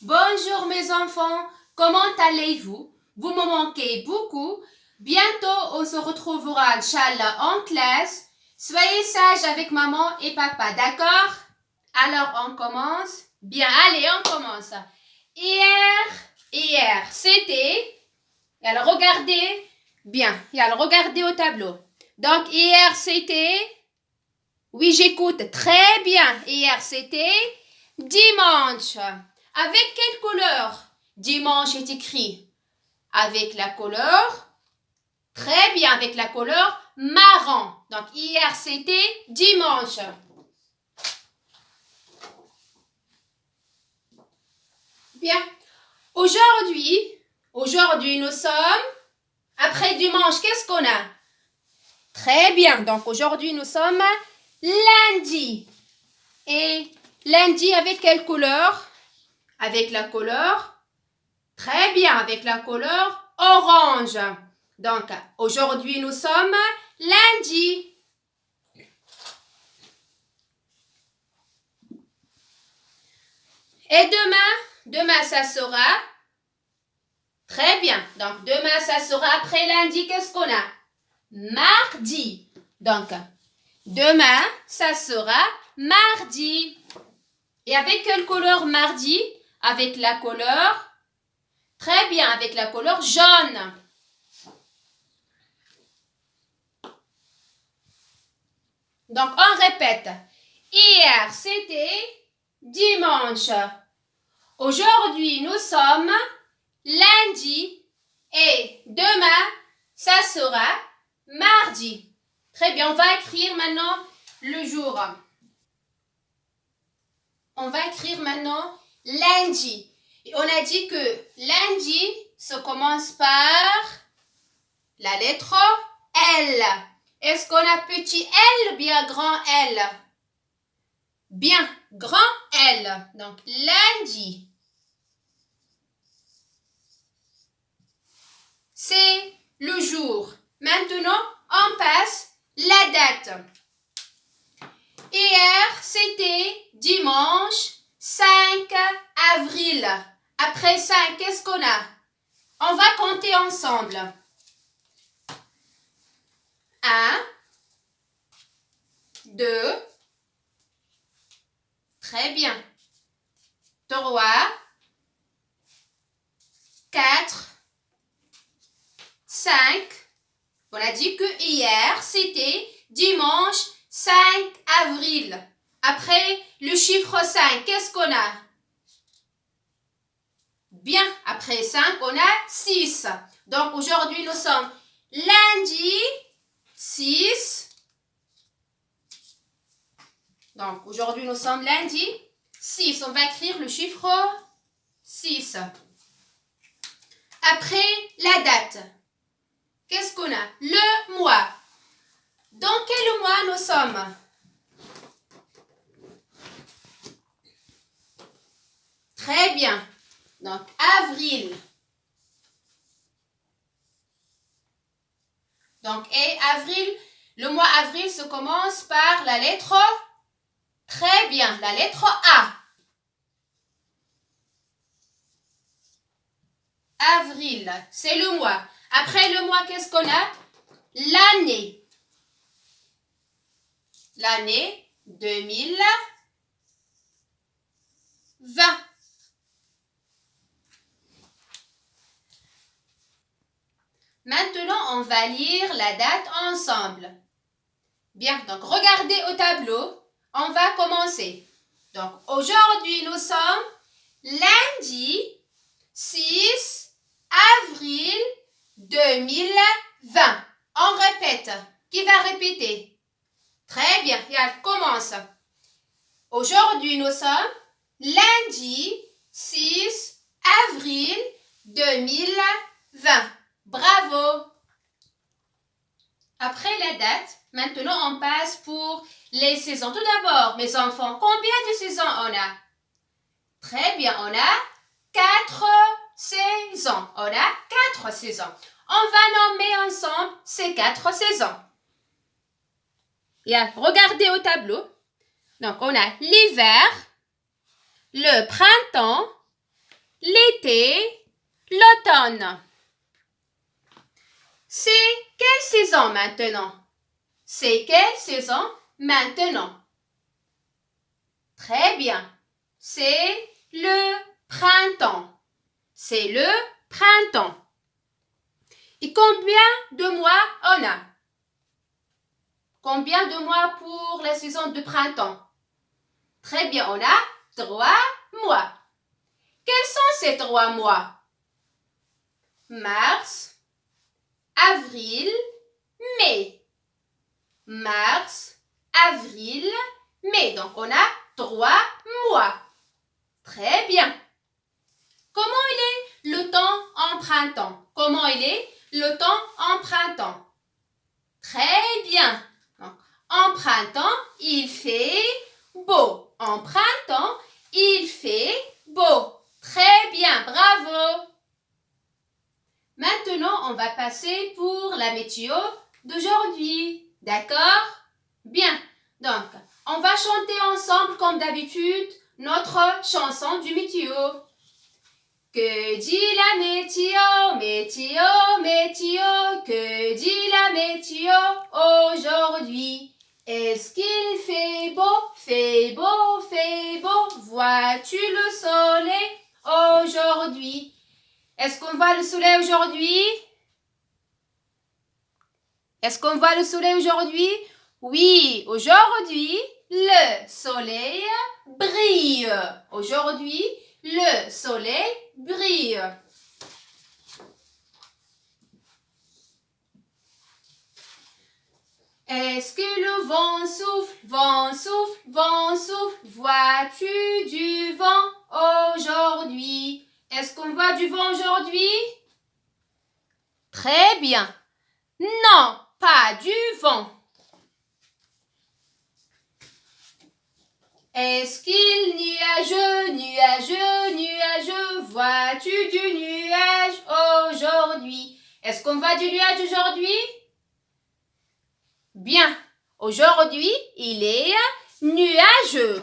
Bonjour mes enfants, comment allez-vous? Vous me manquez beaucoup. Bientôt on se retrouvera, Inch'Allah, en classe. Soyez sages avec maman et papa, d'accord? Alors on commence? Bien, allez, on commence. Hier, c'était... Alors regardez, bien, alors regardez au tableau. Donc hier c'était... Oui, j'écoute, très bien. Hier c'était dimanche. Avec quelle couleur? Dimanche est écrit avec la couleur, très bien, avec la couleur marron. Donc hier c'était dimanche. Bien. Aujourd'hui nous sommes, après dimanche, qu'est-ce qu'on a? Très bien, donc aujourd'hui nous sommes lundi. Et lundi avec quelle couleur? Avec la couleur, très bien, avec la couleur orange. Donc, aujourd'hui, nous sommes lundi. Et demain, ça sera, très bien. Donc, demain, ça sera après lundi, qu'est-ce qu'on a? Mardi. Donc, demain, ça sera mardi. Et avec quelle couleur mardi? Avec la couleur, très bien, avec la couleur jaune. Donc, on répète. Hier, c'était dimanche. Aujourd'hui, nous sommes lundi. Et demain, ça sera mardi. Très bien, on va écrire maintenant le jour. On va écrire maintenant lundi. Et on a dit que lundi se commence par la lettre L. Est-ce qu'on a petit L ou bien grand L? Bien, grand L. Donc, lundi. C'est le jour. Maintenant, on passe la date. Hier, c'était dimanche 5 avril. Après 5, qu'est-ce qu'on a? On va compter ensemble. 1, 2, très bien. 3, 4, 5. On a dit que hier, c'était dimanche 5 avril. Après le chiffre 5, qu'est-ce qu'on a? Bien, après 5, on a 6. Donc aujourd'hui, nous sommes lundi 6. Donc aujourd'hui, nous sommes lundi 6. On va écrire le chiffre 6. Après la date, qu'est-ce qu'on a? Le mois. Dans quel mois nous sommes? Très bien. Donc, avril. Donc, et avril, le mois avril se commence par la lettre, très bien, la lettre A. Avril, c'est le mois. Après le mois, qu'est-ce qu'on a? L'année. L'année 2020. Maintenant, on va lire la date ensemble. Bien, donc regardez au tableau. On va commencer. Donc, aujourd'hui, nous sommes lundi 6 avril 2020. On répète. Qui va répéter? Très bien, Yann, commence. Aujourd'hui, nous sommes lundi 6 avril 2020. Bravo! Après la date, maintenant on passe pour les saisons. Tout d'abord, mes enfants, combien de saisons on a? Très bien, on a 4 saisons. On a 4 saisons. On va nommer ensemble ces 4 saisons. Bien, regardez au tableau. Donc, on a l'hiver, le printemps, l'été, l'automne. C'est quelle saison maintenant? C'est quelle saison maintenant? Très bien. C'est le printemps. C'est le printemps. Et combien de mois on a? Combien de mois pour la saison de printemps? Très bien, on a 3 mois. Quels sont ces 3 mois? Mars, avril, mai. Mars, avril, mai. Donc, on a 3 mois. Très bien. Comment il est le temps en printemps? Comment il est le temps en printemps? Très bien. Donc, en printemps, il fait beau. En printemps, il fait beau. Très bien, bravo. Maintenant, on va passer pour la météo d'aujourd'hui. D'accord? Bien. Donc, on va chanter ensemble, comme d'habitude, notre chanson du météo. Que dit la météo, météo, météo? Que dit la météo aujourd'hui? Est-ce qu'il fait beau, fait beau, fait beau? Vois-tu le soleil aujourd'hui? Est-ce qu'on voit le soleil aujourd'hui? Est-ce qu'on voit le soleil aujourd'hui? Oui, aujourd'hui, le soleil brille. Aujourd'hui, le soleil brille. Est-ce que le vent souffle, vent souffle, vent souffle? Vois-tu du vent aujourd'hui? Est-ce qu'on voit du vent aujourd'hui? Très bien. Non, pas du vent. Est-ce qu'il nuageux, nuageux, nuageux? Vois-tu du nuage aujourd'hui? Est-ce qu'on voit du nuage aujourd'hui? Bien. Aujourd'hui, il est nuageux.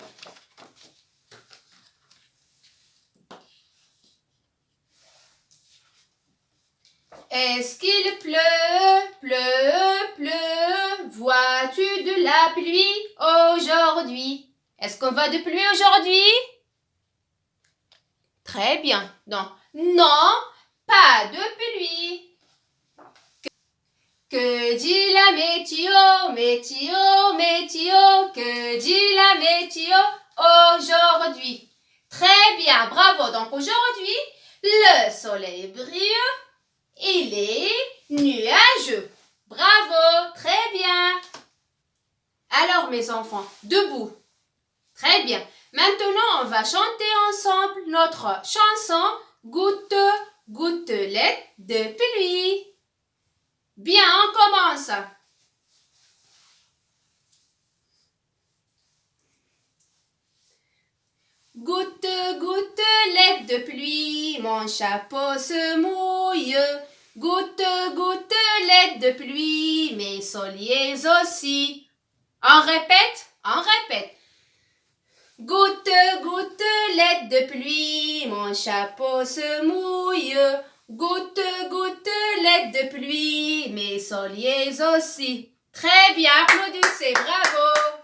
Est-ce qu'il pleut, pleut, pleut? Vois-tu de la pluie aujourd'hui? Est-ce qu'on voit de pluie aujourd'hui? Très bien. Donc, non, pas de pluie. Que dit la météo, météo, météo? Que dit la météo aujourd'hui? Très bien, bravo. Donc, aujourd'hui, le soleil brille. Il est nuageux. Bravo, très bien. Alors, mes enfants, debout. Très bien. Maintenant, on va chanter ensemble notre chanson Goutte, gouttelette de pluie. Bien, on commence. Goutte, gouttelette de pluie, mon chapeau se mouille. Goutte, gouttelette de pluie, mes souliers aussi. On répète, on répète. Goutte, gouttelette de pluie, mon chapeau se mouille. Goutte, gouttelette de pluie, mes souliers aussi. Très bien, applaudissez, bravo.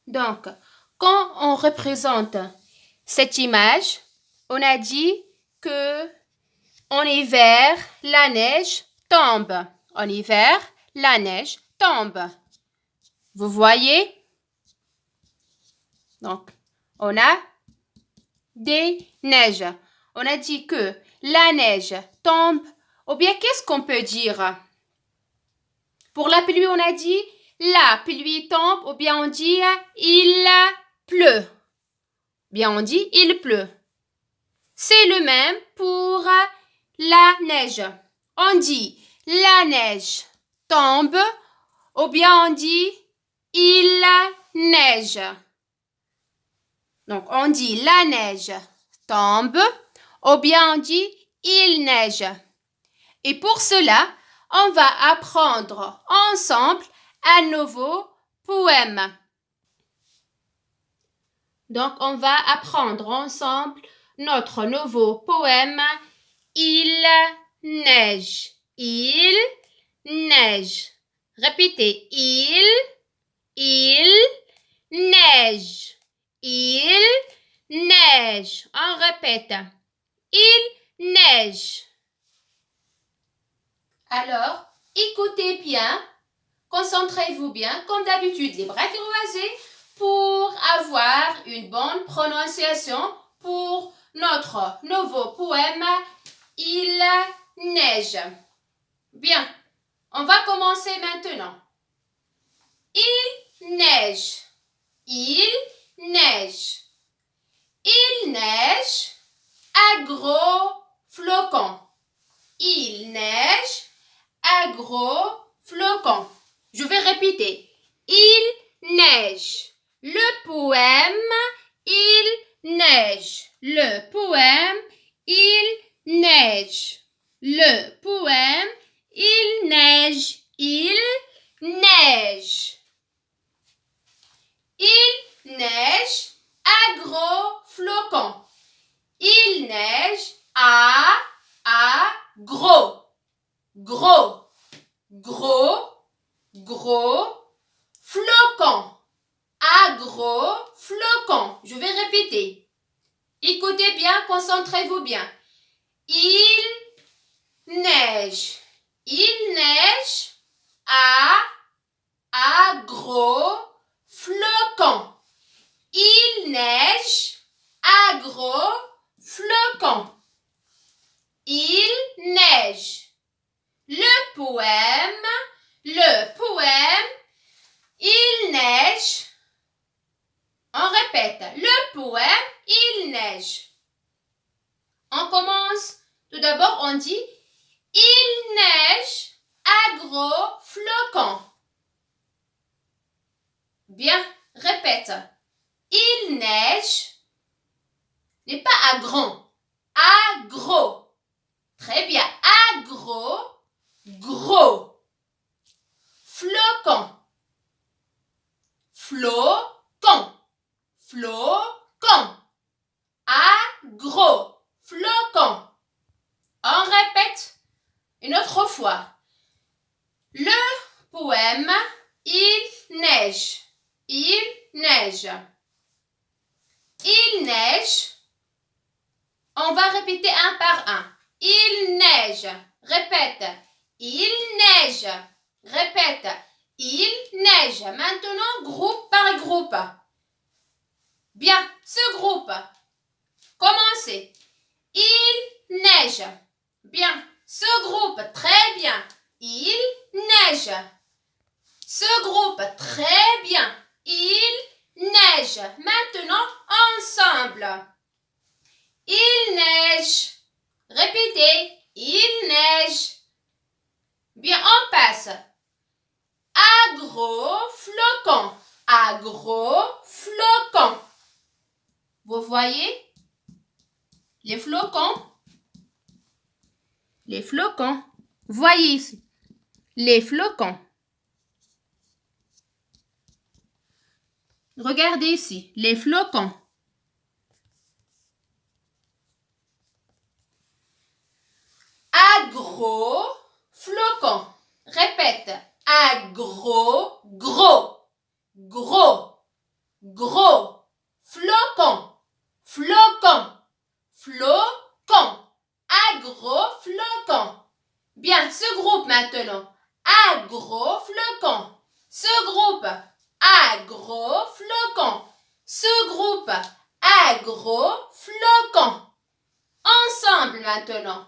Donc, quand on représente cette image, on a dit que en hiver, la neige tombe. En hiver, la neige tombe. Vous voyez? Donc, on a des neiges. On a dit que la neige tombe. Ou bien, qu'est-ce qu'on peut dire? Pour la pluie, on a dit la pluie tombe. Ou bien, on dit il pleut. Bien, on dit il pleut. C'est le même pour la neige. On dit la neige tombe. Ou bien, on dit il neige. Donc, on dit la neige tombe, ou bien on dit il neige. Et pour cela, on va apprendre ensemble un nouveau poème. Donc, on va apprendre ensemble notre nouveau poème Il neige. Il neige. Répétez. Il neige. Il neige. On répète. Il neige. Alors, écoutez bien, concentrez-vous bien, comme d'habitude, les bras croisés pour avoir une bonne prononciation pour notre nouveau poème Il neige. Bien, on va commencer maintenant. Il neige. Il neige. Il neige à gros flocons. Il neige à gros flocons. Je vais répéter. Il neige. Le poème Il neige. Le poème Il neige. Le poème Il neige. Il neige. Il neige à gros flocons. Il neige à gros. Gros. Gros. Gros. Flocons. À gros flocons. Je vais répéter. Écoutez bien, concentrez-vous bien. Il neige. Il neige à gros flocons. Il neige à gros flocons. Il neige. Le poème Il neige. On répète. Le poème Il neige. On commence. Tout d'abord, on dit Il neige à gros flocons. Bien, répète. Il neige n'est pas à grand, à gros. Très bien, à gros, gros. Flocon, flocon, flocon. À gros, flocon. On répète une autre fois. Le poème Il neige. Il neige. Il neige. On va répéter un par un. Il neige. Répète. Il neige. Répète. Il neige. Maintenant, groupe par groupe. Bien, ce groupe. Commencez. Il neige. Bien, ce groupe. Très bien. Il neige. Ce groupe. Très bien. Il neige. Maintenant, ensemble. Il neige. Répétez. Il neige. Bien, on passe. À gros flocons. À gros flocons. Vous voyez les flocons? Les flocons. Voyez ici. Les flocons. Regardez ici. Les flocons. À gros flocons. Répète. À gros, gros, gros, gros. Flocons, flocons, flocons. À gros flocons. Bien, ce groupe maintenant. À gros flocons. Ce groupe. À gros flocons. Ce groupe. À gros flocons. Ensemble maintenant.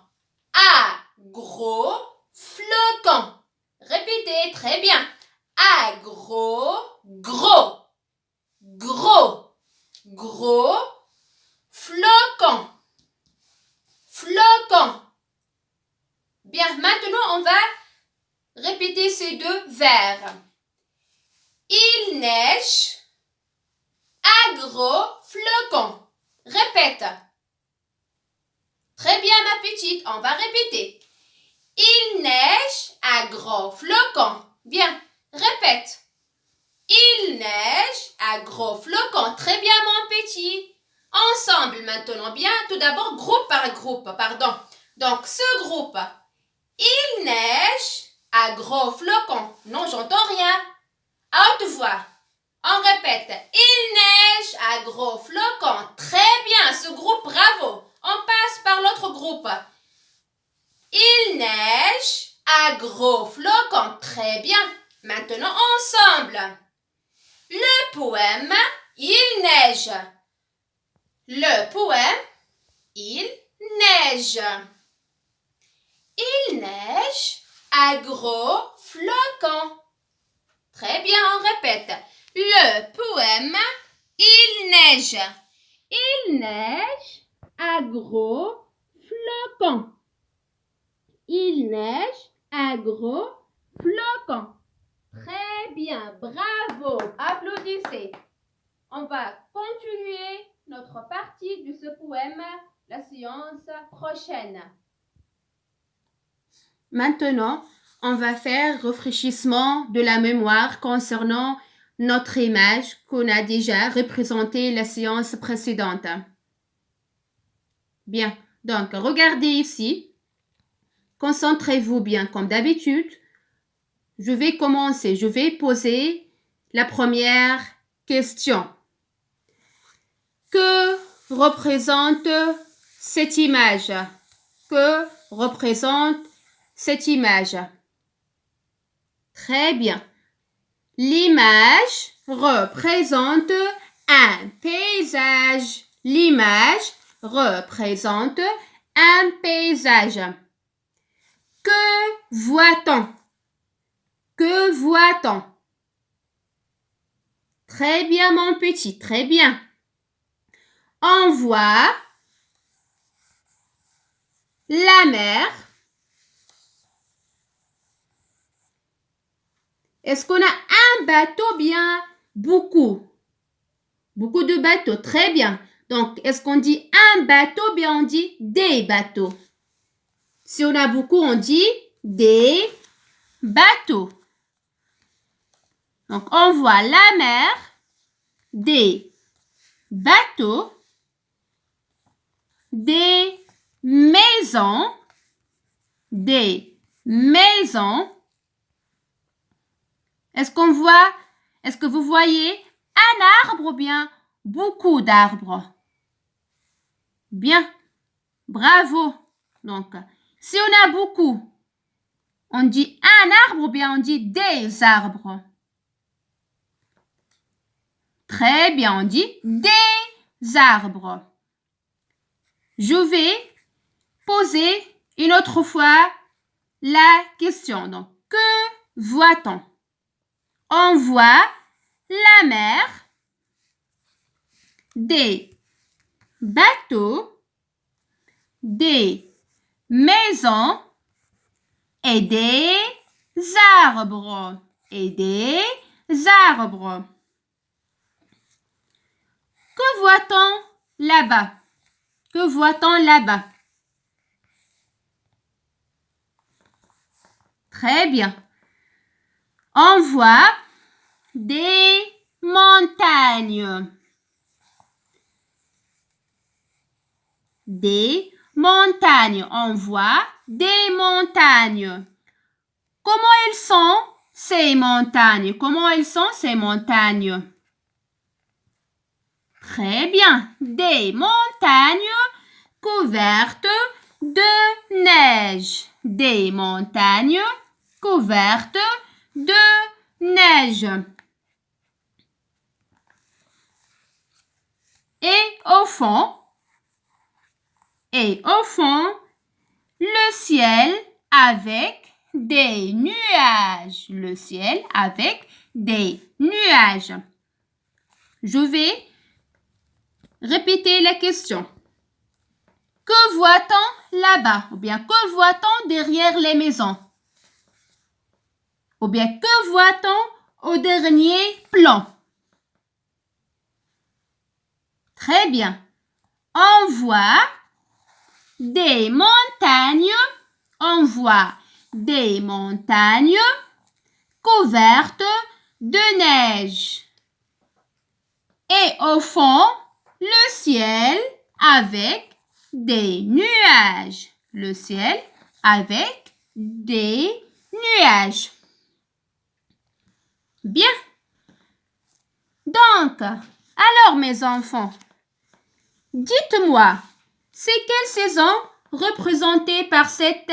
À gros flocons. Répétez très bien. À gros, gros, gros, gros, flocons, flocons. Bien, maintenant on va répéter ces deux vers. Il neige à gros flocons. Répète. Très bien ma petite, on va répéter. Il neige à gros flocons. Bien, répète. Il neige à gros flocons. Très bien mon petit. ensemble maintenant. Bien, tout d'abord, groupe par groupe, pardon. Donc, ce groupe, il neige à gros flocons. Non, j'entends rien. À haute voix. On répète. Il neige à gros flocons. Très bien, ce groupe, bravo. On passe par l'autre groupe. Il neige à gros flocons. Très bien. Maintenant, ensemble. Le poème, il neige. Le poème, il neige. Il neige à gros flocons. Très bien, on répète. Le poème, il neige. Il neige à gros flocons. Il neige à gros flocons. Très bien, bravo. Applaudissez. On va continuer notre partie de ce poème la séance prochaine. Maintenant, on va faire rafraîchissement de la mémoire concernant notre image qu'on a déjà représentée la séance précédente. Bien, donc regardez ici. Concentrez-vous bien comme d'habitude. Je vais commencer. Je vais poser la première question. Que représente cette image? Que représente cette image? Très bien. L'image représente un paysage. L'image représente un paysage. Que voit-on? Que voit-on? Très bien, mon petit, très bien. On voit la mer. Est-ce qu'on a un bateau? Bien, beaucoup. Beaucoup de bateaux, très bien. Donc, est-ce qu'on dit un bateau? Bien, on dit des bateaux. Si on a beaucoup, on dit des bateaux. Donc, on voit la mer, des bateaux, des maisons, Est-ce que vous voyez un arbre ou bien beaucoup d'arbres? Bien, bravo. Donc, si on a beaucoup, on dit un arbre ou bien on dit des arbres? Très bien, on dit des arbres. Je vais poser une autre fois la question. Donc, que voit-on? On voit la mer, des bateaux, des maisons et des arbres. Que voit-on là-bas? Que voit-on là-bas? Très bien. On voit des montagnes. Des montagnes. On voit des montagnes. Comment elles sont ces montagnes? Comment elles sont ces montagnes? Très bien. Des montagnes couvertes de neige. Des montagnes couvertes de neige. Et au fond, le ciel avec des nuages. Le ciel avec des nuages. Je vais répéter la question. Que voit-on là-bas? Ou bien que voit-on derrière les maisons? Ou bien que voit-on au dernier plan? Très bien. On voit des montagnes. On voit des montagnes couvertes de neige. Et au fond, le ciel avec des nuages. Le ciel avec des nuages. Bien. Donc, alors mes enfants, dites-moi, c'est quelle saison représentée par cette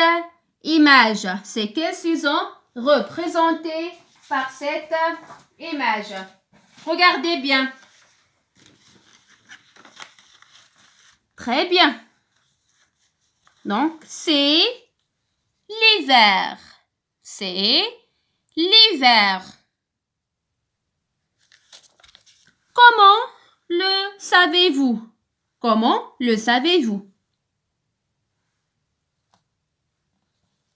image? C'est quelle saison représentée par cette image? Regardez bien. Très bien. Donc, c'est l'hiver. C'est l'hiver. Comment le savez-vous? Comment le savez-vous?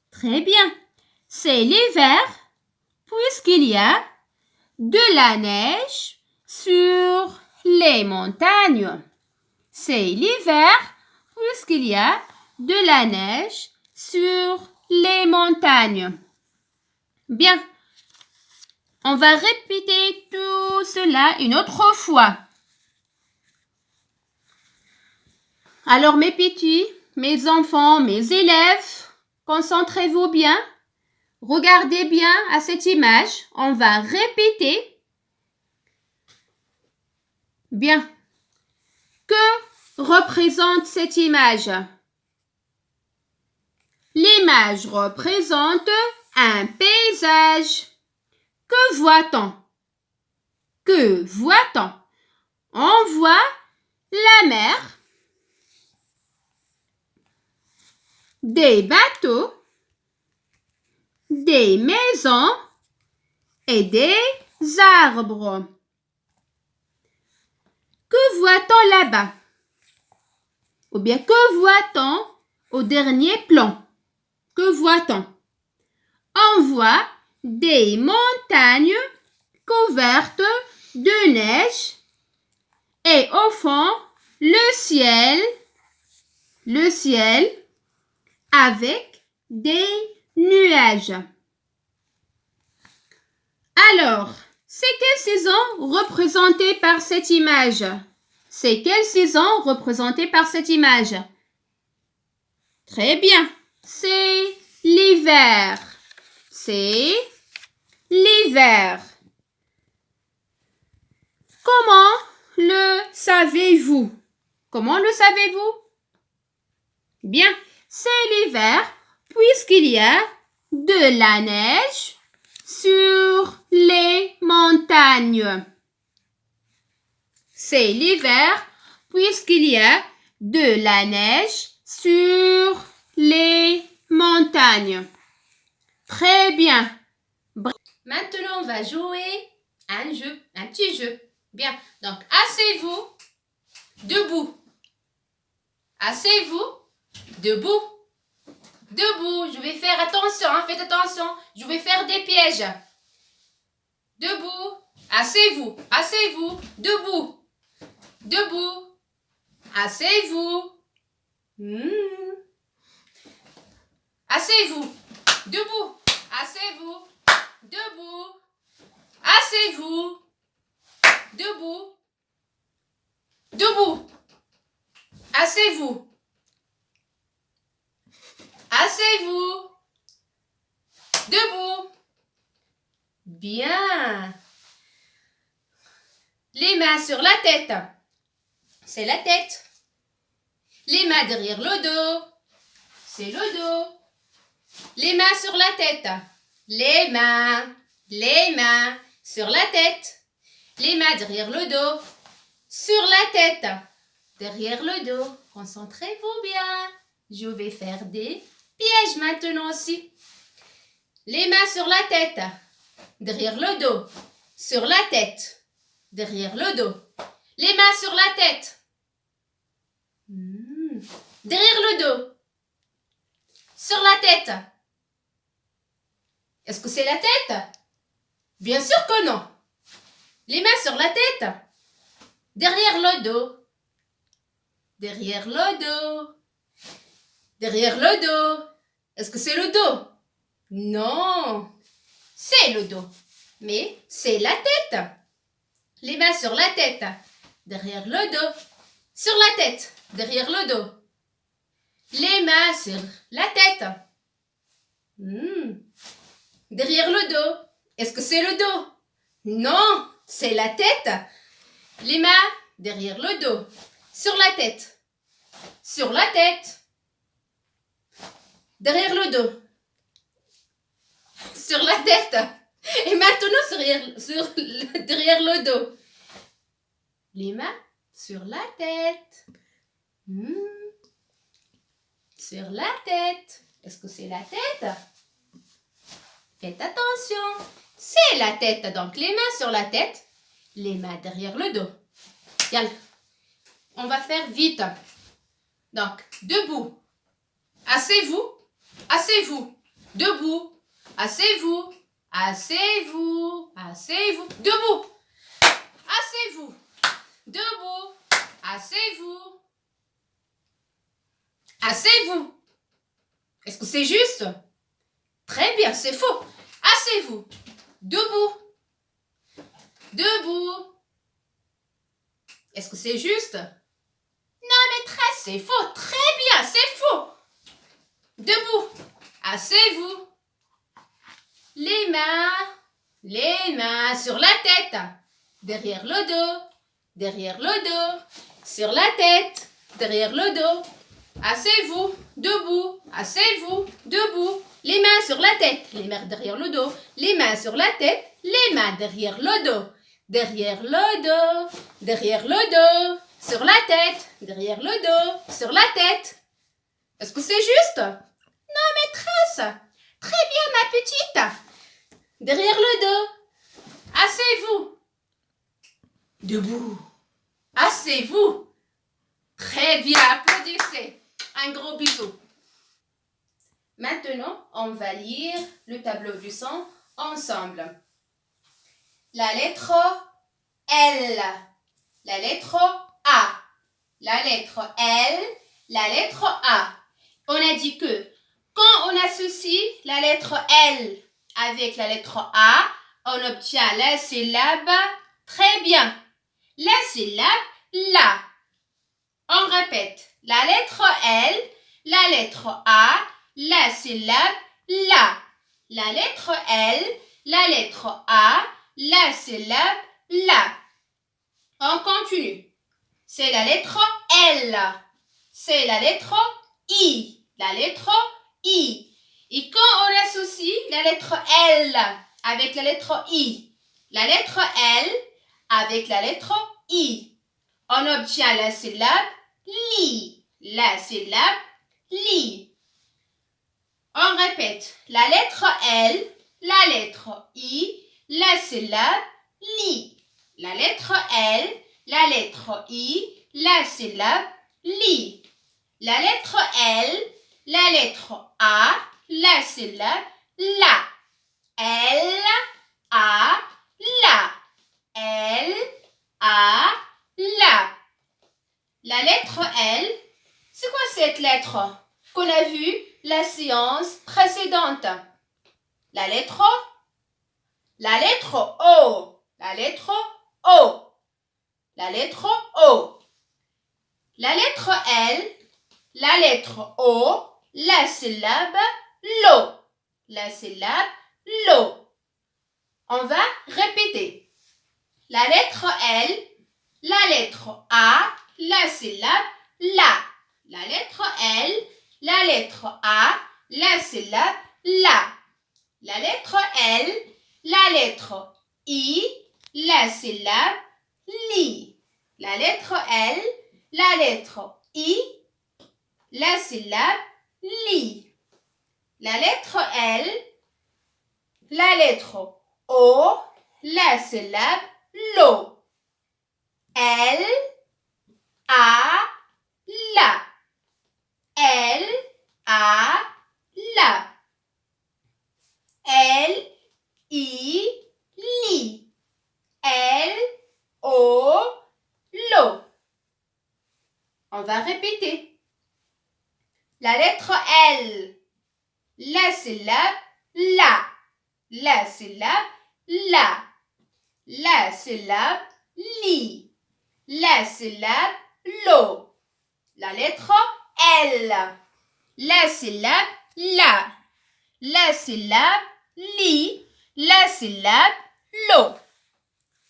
Très bien. C'est l'hiver puisqu'il y a de la neige sur les montagnes. C'est l'hiver puisqu'il y a de la neige sur les montagnes. Bien. On va répéter tout cela une autre fois. Alors mes petits, mes enfants, mes élèves, concentrez-vous bien. Regardez bien à cette image. On va répéter. Bien. Que représente cette image? L'image représente un paysage. Que voit-on? Que voit-on? On voit la mer, des bateaux, des maisons et des arbres. Que voit-on là-bas? Ou bien que voit-on au dernier plan? Que voit-on? On voit des montagnes couvertes de neige et au fond le ciel avec des nuages. Alors, c'est quelle saison représentée par cette image? C'est quelle saison représentée par cette image? Très bien, c'est l'hiver. C'est l'hiver. Comment le savez-vous? Comment le savez-vous? Bien, c'est l'hiver puisqu'il y a de la neige sur les montagnes. C'est l'hiver puisqu'il y a de la neige sur les montagnes. Très bien. Maintenant, on va jouer un petit jeu. Bien. Donc, asseyez-vous debout. Asseyez-vous debout. Debout. Je vais faire attention, hein, faites attention. Je vais faire des pièges. Debout. Asseyez-vous. Asseyez-vous debout. Debout. Asseyez-vous. Asseyez-vous. Debout. Asseyez-vous. Debout. Asseyez-vous. Debout. Debout. Asseyez-vous. Asseyez-vous. Debout. Bien. Les mains sur la tête. C'est la tête. Les mains derrière le dos. C'est le dos. Les mains sur la tête. Les mains sur la tête. Les mains derrière le dos. Sur la tête. Derrière le dos. Concentrez-vous bien. Je vais faire des pièges maintenant aussi. Les mains sur la tête. Derrière le dos. Sur la tête. Derrière le dos. Les mains sur la tête. Derrière le dos. Sur la tête. Est-ce que c'est la tête? Bien sûr que non. Les mains sur la tête. Derrière le dos. Derrière le dos. Derrière le dos. Est-ce que c'est le dos? Non. C'est le dos. Mais c'est la tête. Les mains sur la tête. Derrière le dos. sur la tête, derrière le dos. Les mains sur la tête. Derrière le dos. Est-ce que c'est le dos? Non, c'est la tête. Les mains derrière le dos. Sur la tête. Sur la tête. Derrière le dos. Sur la tête. Et maintenant derrière le dos. Les mains sur la tête. Sur la tête. Est-ce que c'est la tête? Faites attention. C'est la tête. Donc, les mains sur la tête. Les mains derrière le dos. Yalla. On va faire vite. Donc, debout. Asseyez-vous. Asseyez-vous. Debout. Asseyez-vous. Asseyez-vous. Asseyez-vous. Debout. Asseyez-vous. Debout. Asseyez-vous. Asseyez-vous. Est-ce que c'est juste? Très bien, c'est faux. Asseyez-vous. Debout. Debout. Est-ce que c'est juste? Non, maîtresse, c'est faux. Très bien, c'est faux. Debout. Asseyez-vous. Les mains sur la tête. Derrière le dos. Derrière le dos. Sur la tête. Derrière le dos. Asseyez-vous. Debout. Asseyez-vous. Debout. Les mains sur la tête. Les mains derrière le dos. Les mains sur la tête. Les mains derrière le dos. Derrière le dos. Derrière le dos. Sur la tête. Derrière le dos. Sur la tête. Est-ce que c'est juste? Non, maîtresse. Très bien, ma petite. Derrière le dos. Asseyez-vous. Debout. Asseyez-vous. Très bien, applaudissez. Un gros bisou. Maintenant, on va lire le tableau du son ensemble. La lettre L. La lettre A. La lettre L. La lettre A. On a dit que quand on associe la lettre L avec la lettre A, on obtient la syllabe très bien. La syllabe la. On répète. La lettre L, la lettre A, la syllabe la. La lettre L, la lettre A, la syllabe la. On continue. C'est la lettre L. C'est la lettre I. La lettre I. Et quand on associe la lettre L avec la lettre I, la lettre L avec la lettre I, on obtient la syllabe li. La syllabe li. On répète. La lettre L, la lettre I, la syllabe li. La lettre L, la lettre I, la syllabe li. La lettre L, la lettre A, la syllabe la. L, A, la. L, A, la. La lettre L, c'est quoi cette lettre qu'on a vue la séance précédente? La lettre O. La lettre O. La lettre O. La lettre O. La lettre L, la lettre O, la syllabe l'O. La syllabe l'O. On va répéter. La lettre L, la lettre A, la syllabe la. La lettre L, la lettre A, la syllabe la. La lettre L, la lettre I, la syllabe li. La lettre L, la lettre I, la syllabe li. La lettre L, la lettre O, la syllabe l'O. L, A, la. L, A, la. L, I, li. L, O, l'O. On va répéter. La lettre L, la syllabe la. La syllabe la. La syllabe li. La syllabe lo. La lettre L. La syllabe la. La syllabe li. La syllabe lo.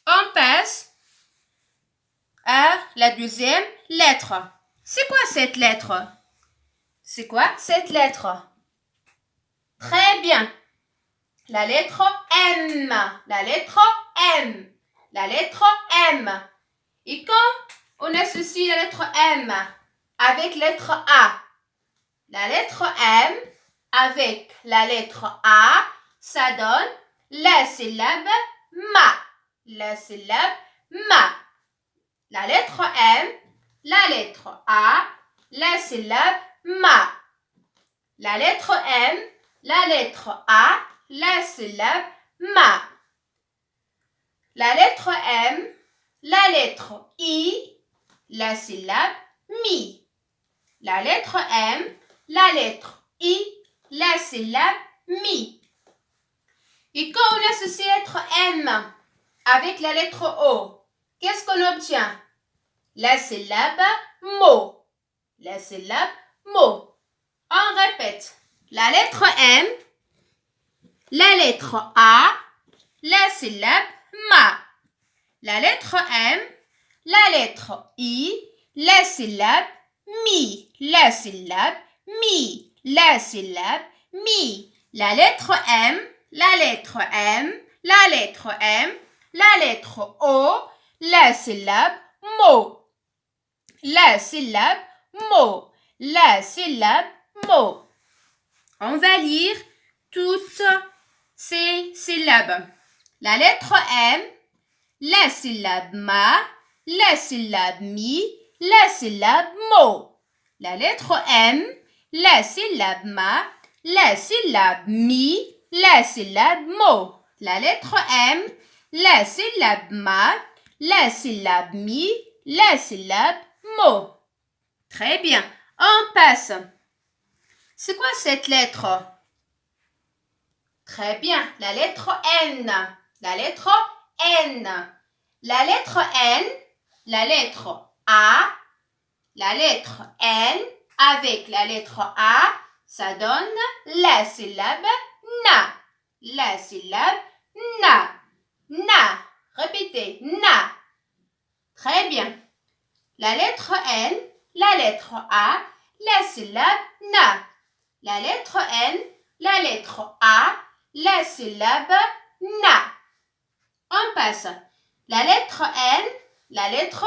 On passe à la deuxième lettre. C'est quoi cette lettre? C'est quoi cette lettre? Très bien. La lettre M. La lettre M. La lettre M. Et quand on associe la lettre M avec la lettre A, la lettre M avec la lettre A, ça donne la syllabe ma. La syllabe ma. La lettre M, la lettre A, la syllabe ma. La lettre M, la lettre A, la syllabe ma. La lettre M, la lettre I, la syllabe mi. La lettre M, la lettre I, la syllabe mi. Et quand on associe la lettre M avec la lettre O, qu'est-ce qu'on obtient? La syllabe mo. La syllabe mo. On répète. La lettre M, la lettre A, la syllabe ma. La lettre M, la lettre I, la syllabe mi. La syllabe mi. La syllabe mi. La lettre M, la lettre M, la lettre M, la lettre O, la syllabe mo. La syllabe mo. La syllabe mo. On va lire toutes ces syllabes. La lettre M, la syllabe ma, la syllabe mi, la syllabe mo. La lettre M, la syllabe ma, la syllabe mi, la syllabe mo. La lettre M, la syllabe ma, la syllabe mi, la syllabe mo. Très bien. On passe. C'est quoi cette lettre? Très bien. La lettre N. La lettre N. La lettre N, la lettre A, la lettre N avec la lettre A, ça donne la syllabe na. La syllabe na. Na. Répétez. Na. Très bien. La lettre N, la lettre A, la syllabe na. La lettre N, la lettre A, la syllabe na. On passe. La lettre N, la lettre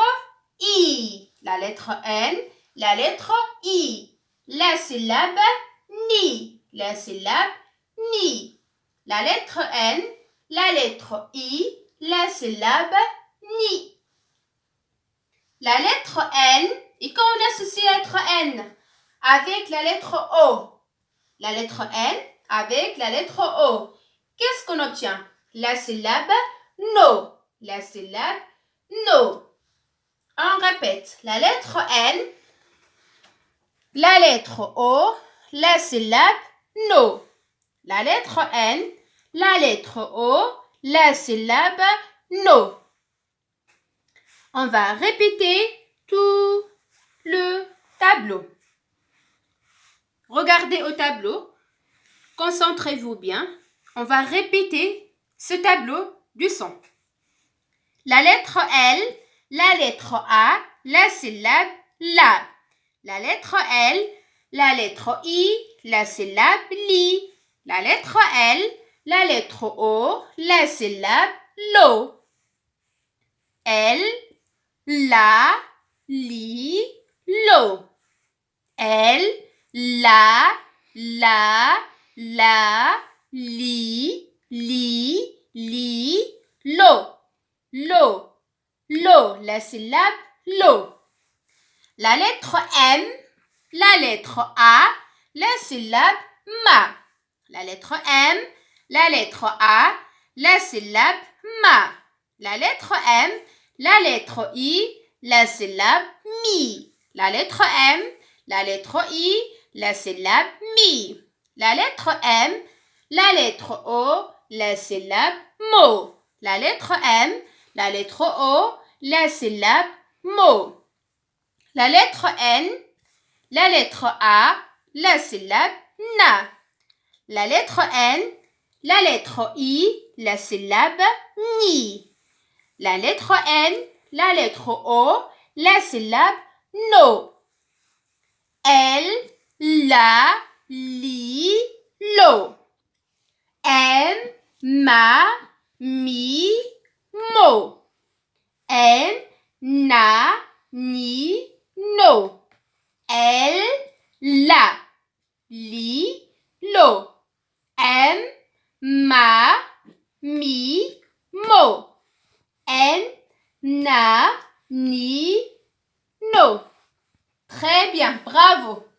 I. La lettre N, la lettre I. La syllabe ni. La syllabe ni. La lettre N, la lettre I, la syllabe ni. La lettre N, et quand on associe la lettre N avec la lettre O, la lettre N avec la lettre O, qu'est-ce qu'on obtient? La syllabe no. La syllabe no. On répète. La lettre N, la lettre O, la syllabe no. La lettre N, la lettre O, la syllabe no. On va répéter tout le tableau. Regardez au tableau. Concentrez-vous bien. On va répéter ce tableau du son. La lettre L, la lettre A, la syllabe la. La lettre L, la lettre I, la syllabe li. La lettre L, la lettre O, la syllabe lo. L, la, li, lo. L, la, li, lo. Lo, lo, la syllabe lo. La lettre M, la lettre A, la syllabe ma. La lettre M, la lettre A, la syllabe ma. La lettre M, la lettre I, la syllabe mi. La lettre M, la lettre I, la syllabe mi. La lettre M, la lettre O, la syllabe mo. La lettre M, la lettre O, la syllabe mo. La lettre N, la lettre A, la syllabe na. La lettre N, la lettre I, la syllabe ni. La lettre N, la lettre O, la syllabe no. L, la, li, lo. M, ma, mi, mo. N, na, ni, no. L, la, li, lo. M, ma, mi, mo. N, na, ni, no. Très bien, bravo.